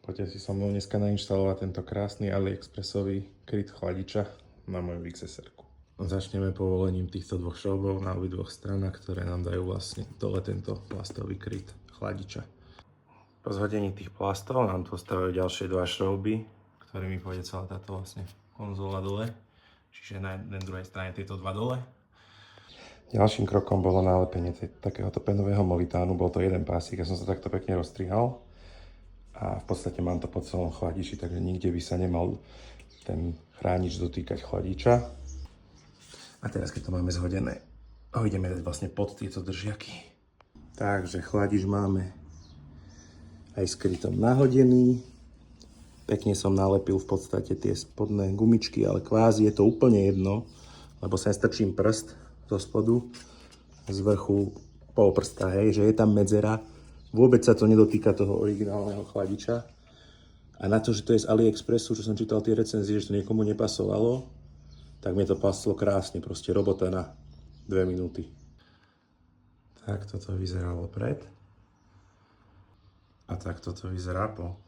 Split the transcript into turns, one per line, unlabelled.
Poďte si so mnou dneska nainštalovať tento krásny AliExpressový kryt chladiča na moju XSR-ku. Začneme povolením týchto dvoch šroubov na obidvoch stranách, ktoré nám dajú vlastne dole tento plastový kryt chladiča. Po zhodení tých plastov nám tu ostávajú ďalšie dva šrouby, ktorými pôjde celá táto vlastne konzola dole. Čiže na jednej druhej strane tieto dva dole. Ďalším krokom bolo nalepenie takéhoto penového molitánu. Bol to jeden pásik, ja som sa takto pekne rozstrihal. A v podstate mám to po celom chladiči, takže nikde by sa nemal ten chránič dotýkať chladiča. A teraz, keď to máme zhodené, ho ideme dať vlastne pod tieto držiaky. Takže chladič máme aj s krytom nahodený. Pekne som nalepil v podstate tie spodné gumičky, ale kvázi je to úplne jedno, lebo sem strčím prst zo spodu, z vrchu pol prsta, hej, že je tam medzera. Vôbec sa to nedotýka toho originálneho chladiča. A na to, že to je z AliExpressu, čo som čítal tie recenzie, že to niekomu nepasovalo, tak mi to paslo krásne, proste robota na 2 minúty. Tak toto vyzeralo pred. A tak toto vyzerá po.